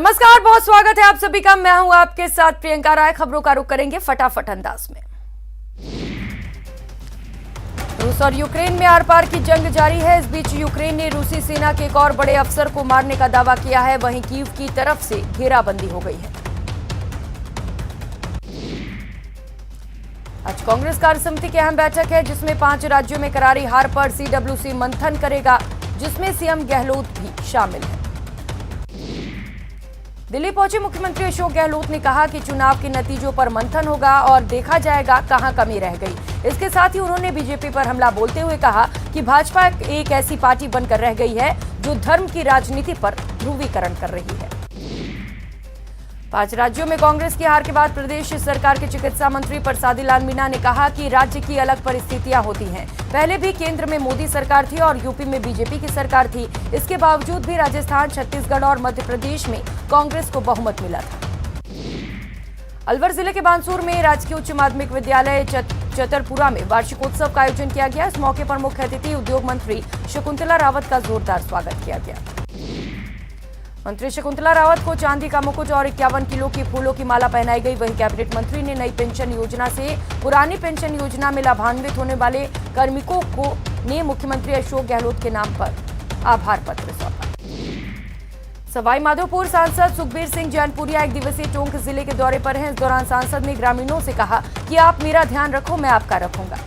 नमस्कार, बहुत स्वागत है आप सभी का। मैं हूं आपके साथ प्रियंका राय। खबरों का रुख करेंगे फटाफट अंदाज में। रूस और यूक्रेन में आर पार की जंग जारी है। इस बीच यूक्रेन ने रूसी सेना के एक और बड़े अफसर को मारने का दावा किया है। वहीं कीव की तरफ से घेराबंदी हो गई है। आज कांग्रेस कार्यसमिति की अहम बैठक है, जिसमें 5 राज्यों में करारी हार पर सीडब्ल्यूसी मंथन करेगा, जिसमें सीएम गहलोत भी शामिल है। दिल्ली पहुंचे मुख्यमंत्री अशोक गहलोत ने कहा कि चुनाव के नतीजों पर मंथन होगा और देखा जाएगा कहां कमी रह गई। इसके साथ ही उन्होंने बीजेपी पर हमला बोलते हुए कहा कि भाजपा एक ऐसी पार्टी बनकर रह गई है जो धर्म की राजनीति पर ध्रुवीकरण कर रही है। 5 राज्यों में कांग्रेस की हार के बाद प्रदेश सरकार के चिकित्सा मंत्री परसादी लाल मीणा ने कहा कि राज्य की अलग परिस्थितियां होती हैं। पहले भी केंद्र में मोदी सरकार थी और यूपी में बीजेपी की सरकार थी। इसके बावजूद भी राजस्थान, छत्तीसगढ़ और मध्य प्रदेश में कांग्रेस को बहुमत मिला था। अलवर जिले के बानसूर में राजकीय उच्च माध्यमिक विद्यालय चतरपुरा में वार्षिकोत्सव का आयोजन किया गया। इस मौके पर मुख्य अतिथि उद्योग मंत्री शकुंतला रावत का जोरदार स्वागत किया गया। मंत्री शकुंतला रावत को चांदी का मुकुट और 51 किलो की फूलों की माला पहनाई गई। वहीं कैबिनेट मंत्री ने नई पेंशन योजना से पुरानी पेंशन योजना में लाभान्वित होने वाले कार्मिकों को ने मुख्यमंत्री अशोक गहलोत के नाम पर आभार पत्र सौंपा। सवाई माधोपुर सांसद सुखबीर सिंह जैनपुरिया 1 दिवसीय टोंक जिले के दौरे पर हैं। इस दौरान सांसद ने ग्रामीणों से कहा कि आप मेरा ध्यान रखो, मैं आपका रखूंगा।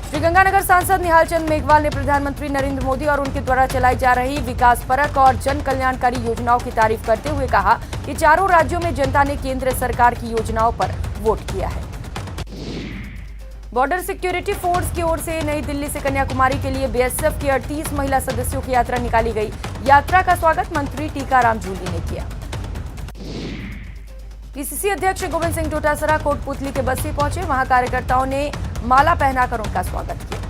श्रीगंगानगर सांसद निहाल चंद मेघवाल ने प्रधानमंत्री नरेंद्र मोदी और उनके द्वारा चलाई जा रही विकासपरक और जन कल्याणकारी योजनाओं की तारीफ करते हुए कहा कि चारों राज्यों में जनता ने केंद्र सरकार की योजनाओं पर वोट किया है। बॉर्डर सिक्योरिटी फोर्स की ओर से नई दिल्ली से कन्याकुमारी के लिए बीएसएफ की 38 महिला सदस्यों की यात्रा निकाली गई। यात्रा का स्वागत मंत्री टीकाराम जूली ने किया। पीसीसी अध्यक्ष गोविंद सिंह डोटासरा कोटपुतली के बस्ती पहुंचे। वहां कार्यकर्ताओं ने माला पहनाकर उनका स्वागत किया।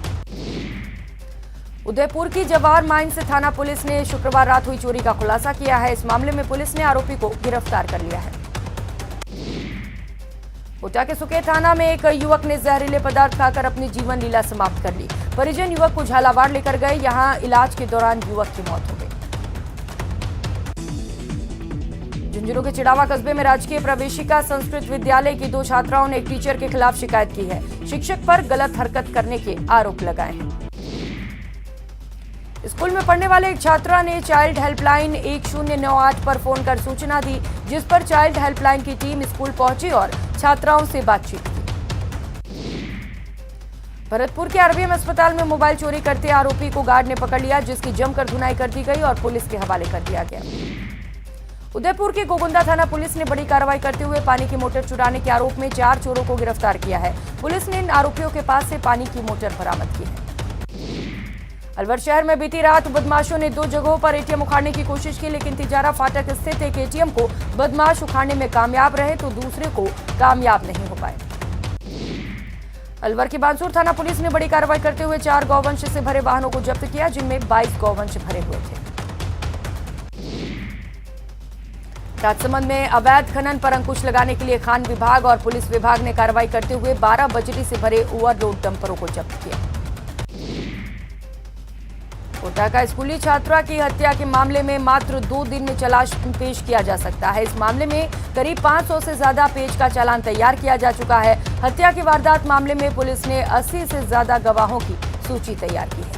उदयपुर की जवाहर माइंस थाना पुलिस ने शुक्रवार रात हुई चोरी का खुलासा किया है। इस मामले में पुलिस ने आरोपी को गिरफ्तार कर लिया है। कोटा के सुके थाना में एक युवक ने जहरीले पदार्थ खाकर अपनी जीवन लीला समाप्त कर ली। परिजन युवक को झालावाड़ लेकर गए। यहां इलाज के दौरान युवक की मौत हो गई। झुंझुनू के चिड़ावा कस्बे में राजकीय प्रवेशिका संस्कृत विद्यालय की 2 छात्राओं ने एक टीचर के खिलाफ शिकायत की है। शिक्षक पर गलत हरकत करने के आरोप लगाए हैं। स्कूल में पढ़ने वाले एक छात्रा ने चाइल्ड हेल्पलाइन 1098 पर फोन कर सूचना दी, जिस पर चाइल्ड हेल्पलाइन की टीम स्कूल पहुंची और छात्राओं से बातचीत की। भरतपुर के आरबीएम अस्पताल में मोबाइल चोरी करते आरोपी को गार्ड ने पकड़ लिया, जिसकी जमकर धुनाई कर दी गई और पुलिस के हवाले कर दिया गया। उदयपुर के गोगुंदा थाना पुलिस ने बड़ी कार्रवाई करते हुए पानी की मोटर चुराने के आरोप में 4 चोरों को गिरफ्तार किया है। पुलिस ने इन आरोपियों के पास से पानी की मोटर बरामद की है। अलवर शहर में बीती रात बदमाशों ने 2 जगहों पर एटीएम उखाड़ने की कोशिश की, लेकिन तिजारा फाटक स्थित एक एटीएम को बदमाश उखाड़ने में कामयाब रहे तो दूसरे को कामयाब नहीं हो पाए। अलवर की बानसूर थाना पुलिस ने बड़ी कार्रवाई करते हुए 4 गौवंश से भरे वाहनों को जब्त किया, जिनमें 22 गौवंश भरे हुए थे। राजसमंद में अवैध खनन पर अंकुश लगाने के लिए खान विभाग और पुलिस विभाग ने कार्रवाई करते हुए 12 बजरी से भरे ओवरलोड डंपरों को जब्त किया। कोटा का स्कूली छात्रा की हत्या के मामले में मात्र 2 दिन में चालान पेश किया जा सकता है। इस मामले में करीब 500 से ज्यादा पेज का चालान तैयार किया जा चुका है। हत्या की वारदात मामले में पुलिस ने 80 से ज्यादा गवाहों की सूची तैयार की है।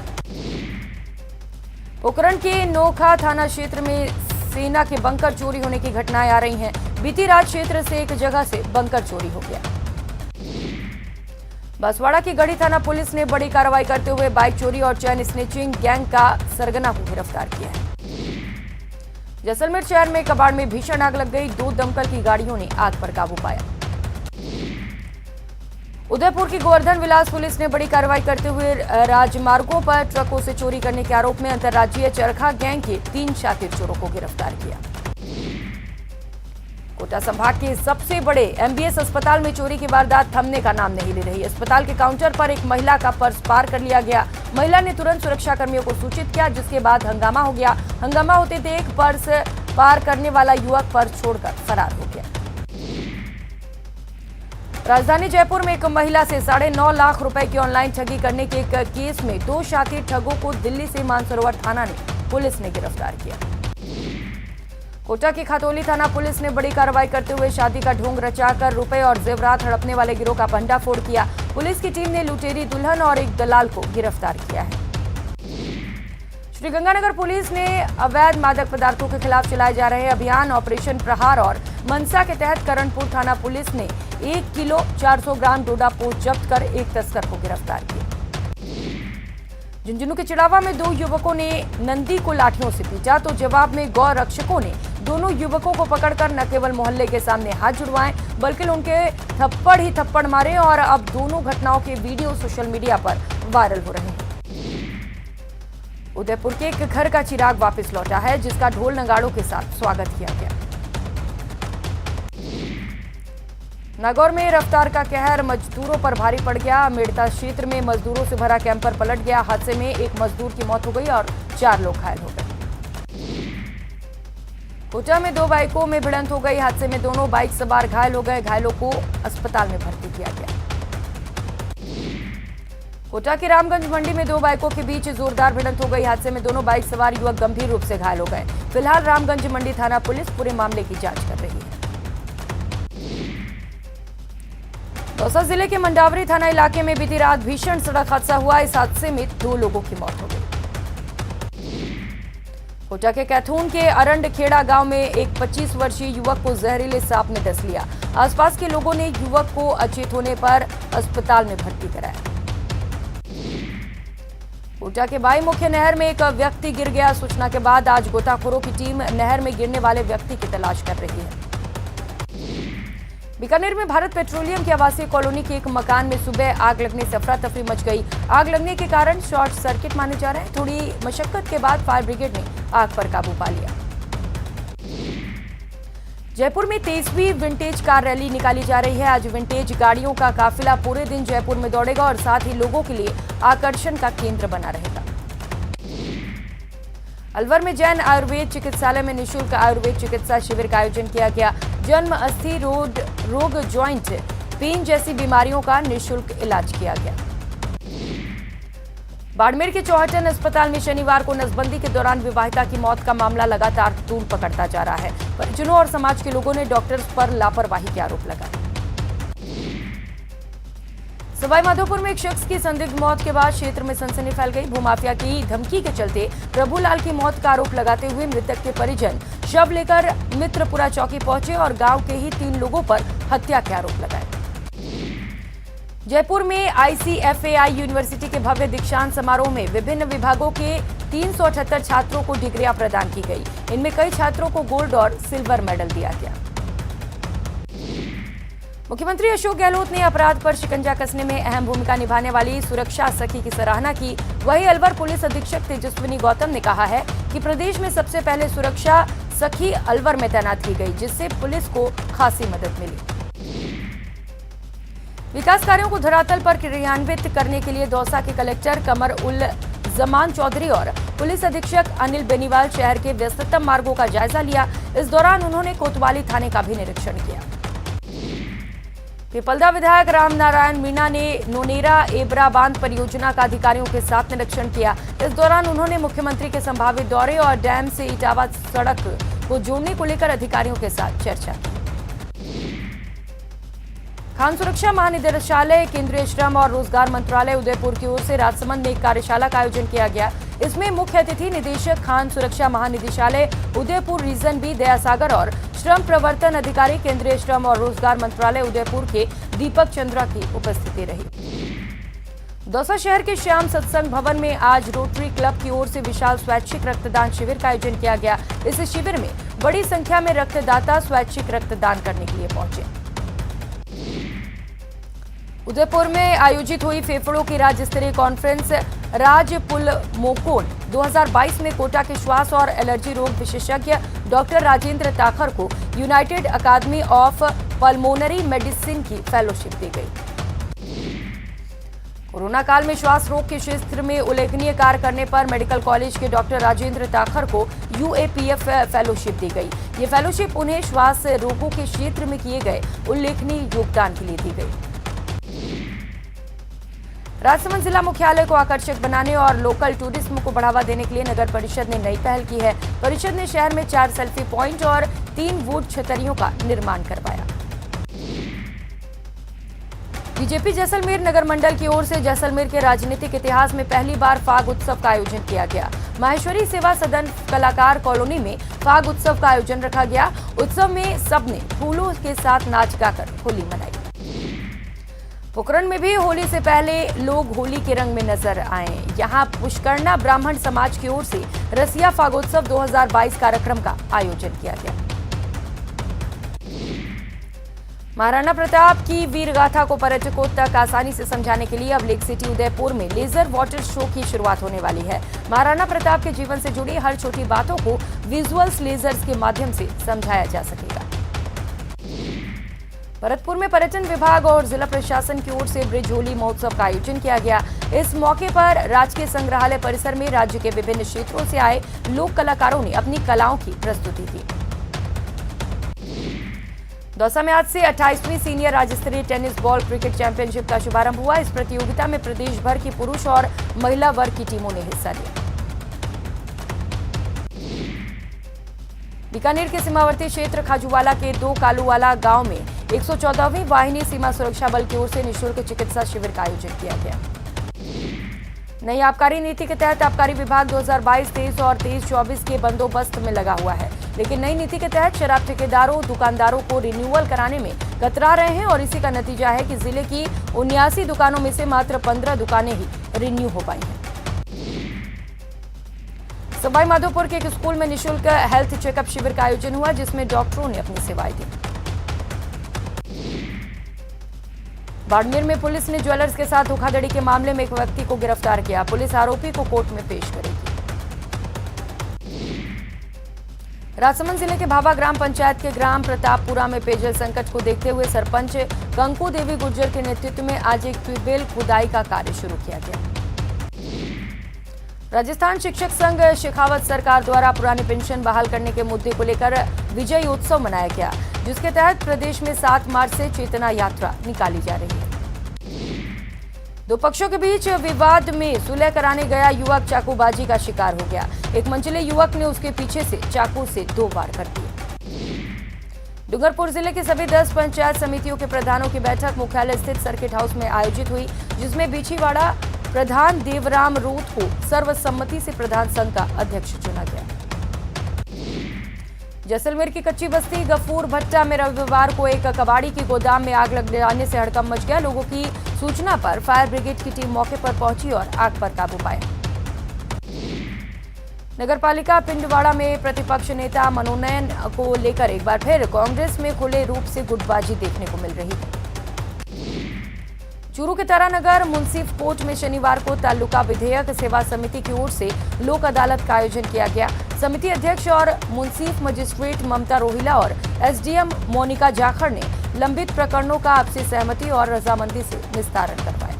पोखरण के नोखा थाना क्षेत्र में सेना के बंकर चोरी होने की घटनाएं आ रही हैं। बीती रात क्षेत्र से एक जगह से बंकर चोरी हो गया। बांसवाड़ा की गढ़ी थाना पुलिस ने बड़ी कार्रवाई करते हुए बाइक चोरी और चैन स्नेचिंग गैंग का सरगना को गिरफ्तार किया है। जैसलमेर शहर में कबाड़ में भीषण आग लग गई। 2 दमकल की गाड़ियों ने आग पर काबू पाया। उदयपुर की गोवर्धन विलास पुलिस ने बड़ी कार्रवाई करते हुए राजमार्गों पर ट्रकों से चोरी करने के आरोप में अंतर्राज्यीय चरखा गैंग के 3 शातिर चोरों को गिरफ्तार किया। कोटा संभाग के सबसे बड़े एमबीएस अस्पताल में चोरी की वारदात थमने का नाम नहीं ले रही। अस्पताल के काउंटर पर एक महिला का पर्स पार कर लिया गया। महिला ने तुरंत सुरक्षाकर्मियों को सूचित किया, जिसके बाद हंगामा हो गया। हंगामा होते देख पर्स पार करने वाला युवक पर्स छोड़कर फरार हो गया। राजधानी जयपुर में एक महिला से 9.5 लाख रुपए की ऑनलाइन ठगी करने के एक केस में 2 शातिर ठगों को दिल्ली से मानसरोवर थाना ने पुलिस ने गिरफ्तार किया। कोटा की खतौली थाना पुलिस ने बड़ी कार्रवाई करते हुए शादी का ढोंग रचाकर रुपए और जेवरात हड़पने वाले गिरोह का भंडाफोड़ किया। पुलिस की टीम ने लुटेरी दुल्हन और एक दलाल को गिरफ्तार किया है। श्रीगंगानगर पुलिस ने अवैध मादक पदार्थों के खिलाफ चलाए जा रहे अभियान ऑपरेशन प्रहार और मनसा के तहत करणपुर थाना पुलिस ने 1 किलो 400 ग्राम डोडा पोस्ट जब्त कर एक तस्कर को गिरफ्तार किया। झुंझुनू के चिड़ावा में 2 युवकों ने नंदी को लाठियों से पीटा तो जवाब में गौ रक्षकों ने दोनों युवकों को पकड़कर न केवल मोहल्ले के सामने हाथ जुड़वाए बल्कि उनके थप्पड़ ही थप्पड़ मारे और अब दोनों घटनाओं के वीडियो सोशल मीडिया पर वायरल हो रहे हैं। उदयपुर के एक घर का चिराग वापस लौटा है जिसका ढोल नगाड़ों के साथ स्वागत किया गया। नागौर में रफ्तार का कहर मजदूरों पर भारी पड़ गया। मेड़ता क्षेत्र में मजदूरों से भरा कैंपर पलट गया। हादसे में एक मजदूर की मौत हो गई और 4 लोग घायल हो गए। कोटा में 2 बाइकों में भिड़ंत हो गई। हादसे में दोनों बाइक सवार घायल हो गए। घायलों को अस्पताल में भर्ती किया गया। कोटा की रामगंज मंडी में 2 बाइकों के बीच जोरदार भिड़ंत हो गई। हादसे में दोनों बाइक सवार युवक गंभीर रूप से घायल हो गए। फिलहाल रामगंज मंडी थाना पुलिस पूरे मामले की जांच कर रही है। दौसा जिले के मंडावरी थाना इलाके में बीती रात भीषण सड़क हादसा हुआ। इस हादसे में 2 लोगों की मौत हो गई। कोटा के कैथून के अरंड खेड़ा गांव में एक 25 वर्षीय युवक को जहरीले सांप ने डस लिया। आसपास के लोगों ने युवक को अचेत होने पर अस्पताल में भर्ती कराया। कोटा के बाई मुख्य नहर में एक व्यक्ति गिर गया। सूचना के बाद आज गोताखोरों की टीम नहर में गिरने वाले व्यक्ति की तलाश कर रही है। बीकानेर में भारत पेट्रोलियम की आवासीय कॉलोनी के एक मकान में सुबह आग लगने से अफरा तफरी मच गई। आग लगने के कारण शॉर्ट सर्किट माने जा रहे हैं। थोड़ी मशक्कत के बाद फायर ब्रिगेड ने आग पर काबू पा लिया। जयपुर में 23वीं विंटेज कार रैली निकाली जा रही है। आज विंटेज गाड़ियों का काफिला पूरे दिन जयपुर में दौड़ेगा और साथ ही लोगों के लिए आकर्षण का केंद्र बना रहेगा। अलवर में जैन आयुर्वेद चिकित्सालय में निःशुल्क आयुर्वेद चिकित्सा शिविर का आयोजन किया गया। जन्म, अस्थि रोग, ज्वाइंट पेन जैसी बीमारियों का निःशुल्क इलाज किया गया। बाड़मेर के चौहटन अस्पताल में शनिवार को नसबंदी के दौरान विवाहिता की मौत का मामला लगातार तूल पकड़ता जा रहा है। परिजनों और समाज के लोगों ने डॉक्टर्स पर लापरवाही के आरोप लगाए। सवाईमाधोपुर में एक शख्स की संदिग्ध मौत के बाद क्षेत्र में सनसनी फैल गई। भूमाफिया की धमकी के चलते प्रभुलाल की मौत का आरोप लगाते हुए मृतक के परिजन शव लेकर मित्रपुरा चौकी पहुंचे और गांव के ही 3 लोगों पर हत्या के आरोप लगाए। जयपुर में ICFAI यूनिवर्सिटी के भव्य दीक्षांत समारोह में विभिन्न विभागों के 378 छात्रों को डिग्रियां प्रदान की गई। इनमें कई छात्रों को गोल्ड और सिल्वर मेडल दिया गया। मुख्यमंत्री अशोक गहलोत ने अपराध पर शिकंजा कसने में अहम भूमिका निभाने वाली सुरक्षा सखी की सराहना की। वहीं अलवर पुलिस अधीक्षक तेजस्विनी गौतम ने कहा है कि प्रदेश में सबसे पहले सुरक्षा सखी अलवर में तैनात की गई, जिससे पुलिस को खासी मदद मिली। विकास कार्यों को धरातल पर क्रियान्वित करने के लिए दौसा के कलेक्टर कमर उल जमान चौधरी और पुलिस अधीक्षक अनिल बेनीवाल शहर के व्यस्ततम मार्गों का जायजा लिया। इस दौरान उन्होंने कोतवाली थाने का भी निरीक्षण किया। पिपलदा विधायक रामनारायण मीणा ने नोनेरा एबरा बांध परियोजना का अधिकारियों के साथ निरीक्षण किया। इस दौरान उन्होंने मुख्यमंत्री के संभावित दौरे और डैम से इटावा सड़क को जोड़ने को लेकर अधिकारियों के साथ चर्चा की। खान सुरक्षा महानिदेशालय, केंद्रीय श्रम और रोजगार मंत्रालय उदयपुर की ओर से राजसमंद में एक कार्यशाला का आयोजन किया गया। इसमें मुख्य अतिथि निदेशक खान सुरक्षा महानिदेशालय उदयपुर रीजन बी दयासागर और श्रम प्रवर्तन अधिकारी केंद्रीय श्रम और रोजगार मंत्रालय उदयपुर के दीपक चंद्रा की उपस्थिति रही। दौसा शहर के श्याम सत्संग भवन में आज रोटरी क्लब की ओर से विशाल स्वैच्छिक रक्तदान शिविर का आयोजन किया गया। इस शिविर में बड़ी संख्या में रक्तदाता स्वैच्छिक रक्तदान करने के लिए पहुंचे। उदयपुर में आयोजित हुई फेफड़ों की राज्य स्तरीय कॉन्फ्रेंस राज पुल मोकोन 2022 में कोटा के श्वास और एलर्जी रोग विशेषज्ञ डॉक्टर राजेंद्र ताखर को united academy of pulmonary medicine की फेलोशिप दी गई। कोरोना काल में श्वास रोग के क्षेत्र में उल्लेखनीय कार्य करने पर मेडिकल कॉलेज के डॉक्टर राजेंद्र ताखर को UAPF फेलोशिप दी गई। ये फेलोशिप उन्हें श्वास रोगों के क्षेत्र में किए गए उल्लेखनीय योगदान के लिए दी गई। राजसमंद जिला मुख्यालय को आकर्षक बनाने और लोकल टूरिज्म को बढ़ावा देने के लिए नगर परिषद ने नई पहल की है। परिषद ने शहर में 4 सेल्फी पॉइंट और 3 वुड छतरियों का निर्माण करवाया। बीजेपी जैसलमेर नगर मंडल की ओर से जैसलमेर के राजनीतिक इतिहास में पहली बार फाग उत्सव का आयोजन किया गया। माहेश्वरी सेवा सदन कलाकार कॉलोनी में फाग उत्सव का आयोजन रखा गया। उत्सव में सबने फूलों के साथ नाच गाकर होली मनाई। पोखरण में भी होली से पहले लोग होली के रंग में नजर आए। यहां पुष्करना ब्राह्मण समाज की ओर से रसिया फागोत्सव 2022 कार्यक्रम का आयोजन किया गया। महाराणा प्रताप की वीर गाथा को पर्यटकों तक आसानी से समझाने के लिए अब लेक सिटी उदयपुर में लेजर वाटर शो की शुरुआत होने वाली है। महाराणा प्रताप के जीवन से जुड़ी हर छोटी बातों को विजुअल्स लेजर्स के माध्यम से समझाया जा सकेगा। भरतपुर में पर्यटन विभाग और जिला प्रशासन की ओर से ब्रिज होली महोत्सव का आयोजन किया गया। इस मौके पर राजकीय संग्रहालय परिसर में राज्य के विभिन्न क्षेत्रों से आए लोक कलाकारों ने अपनी कलाओं की प्रस्तुति दी। दौसा में आज से 28वीं सीनियर राज्य स्तरीय टेनिस बॉल क्रिकेट चैंपियनशिप का शुभारंभ हुआ। इस प्रतियोगिता में प्रदेश भर की पुरुष और महिला वर्ग की टीमों ने हिस्सा लिया। बीकानेर के सीमावर्ती क्षेत्र खाजूवाला के 2 कालूवाला गांव में 114वीं वाहिनी सीमा सुरक्षा बल की ओर से निःशुल्क चिकित्सा शिविर का आयोजन किया गया। नई आबकारी नीति के तहत आबकारी विभाग 2022-23 और 23-24 के बंदोबस्त में लगा हुआ है, लेकिन नई नीति के तहत शराब ठेकेदारों दुकानदारों को रिन्यूअल कराने में कतरा रहे हैं और इसी का नतीजा है कि जिले की 79 दुकानों में से मात्र 15 दुकानें ही रिन्यू हो पाई हैं। सवाई माधोपुर के एक स्कूल में निःशुल्क हेल्थ चेकअप शिविर का आयोजन हुआ, जिसमें डॉक्टरों ने अपनी सेवाएं दी। बाड़मेर में पुलिस ने ज्वेलर्स के साथ धोखाधड़ी के मामले में एक व्यक्ति को गिरफ्तार किया। पुलिस आरोपी को कोर्ट में पेश करेगी। राजसमंद जिले के भाभा ग्राम पंचायत के ग्राम प्रतापपुरा में पेयजल संकट को देखते हुए सरपंच कंकु देवी गुर्जर के नेतृत्व में आज एक ट्यूबवेल खुदाई का कार्य शुरू किया गया। राजस्थान शिक्षक संघ शेखावत सरकार द्वारा पुरानी पेंशन बहाल करने के मुद्दे को लेकर विजय उत्सव मनाया गया, जिसके तहत प्रदेश में 7 मार्च से चेतना यात्रा निकाली जा रही है। दो पक्षों के बीच विवाद में सुलह कराने गया युवक चाकूबाजी का शिकार हो गया। एक मंझले युवक ने उसके पीछे से चाकू से 2 वार कर दिए। डूंगरपुर जिले के सभी 10 पंचायत समितियों के प्रधानों की बैठक मुख्यालय स्थित सर्किट हाउस में आयोजित हुई, जिसमें बीछीवाड़ा प्रधान देवराम रूत को सर्वसम्मति से प्रधान संघ का अध्यक्ष चुना गया। जैसलमेर की कच्ची बस्ती गफूर भट्टा में रविवार को एक कबाड़ी की गोदाम में आग लग जाने से हड़कंप मच गया। लोगों की सूचना पर फायर ब्रिगेड की टीम मौके पर पहुंची और आग पर काबू पाया। नगरपालिका पिंडवाड़ा में प्रतिपक्ष नेता मनोनयन को लेकर एक बार फिर कांग्रेस में खुले रूप से गुटबाजी देखने को मिल रही है। चूरू के तारानगर मुंसिफ कोर्ट में शनिवार को तालुका विधेयक सेवा समिति की ओर से लोक अदालत का आयोजन किया गया। समिति अध्यक्ष और मुंसिफ मजिस्ट्रेट ममता रोहिला और एसडीएम मोनिका जाखड़ ने लंबित प्रकरणों का आपसी सहमति और रजामंदी से निस्तारण करवाया।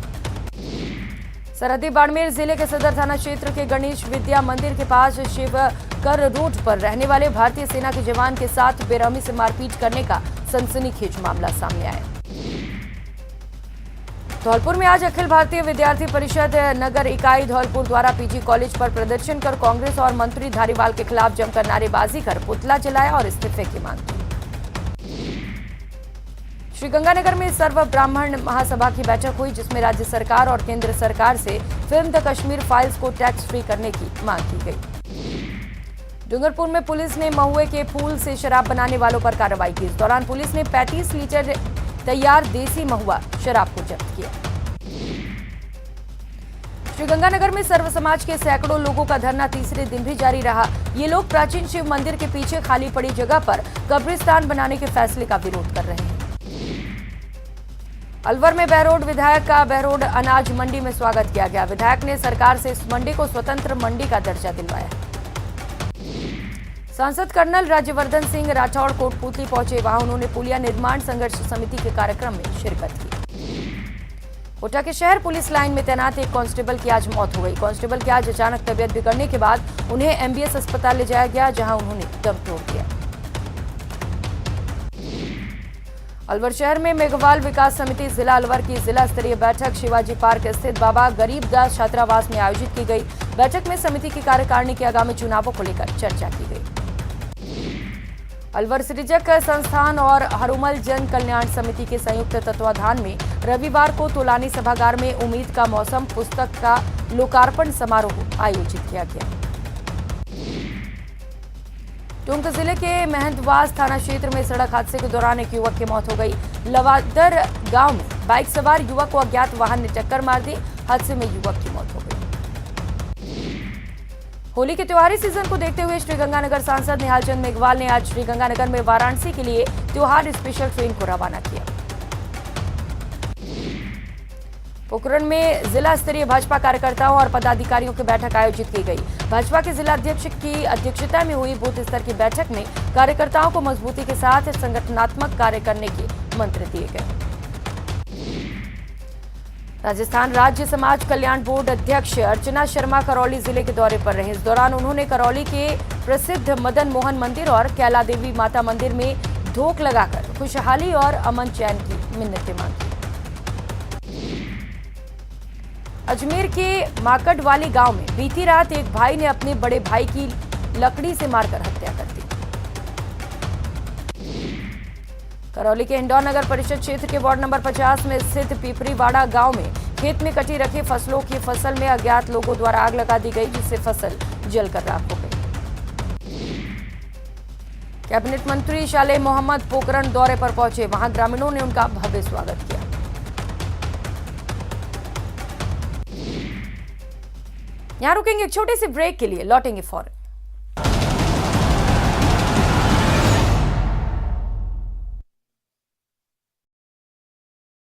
सरहदी बाड़मेर जिले के सदर थाना क्षेत्र के गणेश विद्या मंदिर के पास शिवकर रोड पर रहने वाले भारतीय सेना के जवान के साथ बेरहमी से मारपीट करने का सनसनीखेज मामला सामने आया। धौलपुर में आज अखिल भारतीय विद्यार्थी परिषद नगर इकाई धौलपुर द्वारा पीजी कॉलेज पर प्रदर्शन कर कांग्रेस और मंत्री धारीवाल के खिलाफ जमकर नारेबाजी कर पुतला जलाया और इस्तीफे की मांग की। श्रीगंगानगर में सर्व ब्राह्मण महासभा की बैठक हुई, जिसमें राज्य सरकार और केंद्र सरकार से फिल्म द कश्मीर फाइल्स को टैक्स फ्री करने की मांग की गई। डूंगरपुर में पुलिस ने महुए के फूल से शराब बनाने वालों पर कार्रवाई की। इस दौरान पुलिस ने 35 लीटर तैयार देसी महुआ शराब को जब्त किया। श्रीगंगानगर में सर्व समाज के सैकड़ों लोगों का धरना तीसरे दिन भी जारी रहा। ये लोग प्राचीन शिव मंदिर के पीछे खाली पड़ी जगह पर कब्रिस्तान बनाने के फैसले का विरोध कर रहे हैं। अलवर में बहरोड विधायक का बहरोड अनाज मंडी में स्वागत किया गया। विधायक ने सरकार से इस मंडी को स्वतंत्र मंडी का दर्जा दिलवाया। सांसद कर्नल राज्यवर्धन सिंह राठौड़ कोटपुतली पहुंचे। वहां उन्होंने पुलिया निर्माण संघर्ष समिति के कार्यक्रम में शिरकत की। कोटा के शहर पुलिस लाइन में तैनात एक कांस्टेबल की आज मौत हो गई। कांस्टेबल की आज अचानक तबीयत बिगड़ने के बाद उन्हें एमबीएस अस्पताल ले जाया गया, जहां उन्होंने दम तोड़ दिया। अलवर शहर में मेघवाल विकास समिति जिला अलवर की जिला स्तरीय बैठक शिवाजी पार्क स्थित बाबा गरीबदास छात्रावास में आयोजित की गई। बैठक में समिति की कार्यकारिणी के आगामी चुनावों को लेकर चर्चा की गई। अलवर सृजक संस्थान और हरुमल जन कल्याण समिति के संयुक्त तत्वाधान में रविवार को तोलानी सभागार में उम्मीद का मौसम पुस्तक का लोकार्पण समारोह आयोजित किया गया। टोंक जिले के महंतवास थाना क्षेत्र में सड़क हादसे के दौरान एक युवक की मौत हो गई। लवादर गांव में बाइक सवार युवक को अज्ञात वाहन ने टक्कर मार दी। हादसे में युवक की मौत हो गई। होली के त्योहारी सीजन को देखते हुए श्रीगंगानगर सांसद निहालचंद मेघवाल ने आज श्रीगंगानगर में वाराणसी के लिए त्योहार स्पेशल ट्रेन को रवाना किया। पोखरण में जिला स्तरीय भाजपा कार्यकर्ताओं और पदाधिकारियों की बैठक आयोजित की गई। भाजपा के जिला अध्यक्ष की अध्यक्षता में हुई बूथ स्तर की बैठक में कार्यकर्ताओं को मजबूती के साथ संगठनात्मक कार्य करने के मंत्र दिए गए। राजस्थान राज्य समाज कल्याण बोर्ड अध्यक्ष अर्चना शर्मा करौली जिले के दौरे पर रहे। इस दौरान उन्होंने करौली के प्रसिद्ध मदन मोहन मंदिर और कैला देवी माता मंदिर में धोख लगाकर खुशहाली और अमन चैन की मिन्नतें मांगी। अजमेर के माकड़वाली गांव में बीती रात एक भाई ने अपने बड़े भाई की लकड़ी से मारकर हत्या कर दी। करौली के हिंडौन नगर परिषद क्षेत्र के वार्ड नंबर 50 में स्थित पीपरीवाड़ा गांव में खेत में कटी रखी फसलों की फसल में अज्ञात लोगों द्वारा आग लगा दी गई, जिससे फसल जलकर राख हो गई। कैबिनेट मंत्री शाले मोहम्मद पोखरण दौरे पर पहुंचे। वहां ग्रामीणों ने उनका भव्य स्वागत किया। यहां रुकेंगे एक छोटे से ब्रेक के लिए, लौटेंगे फौरन।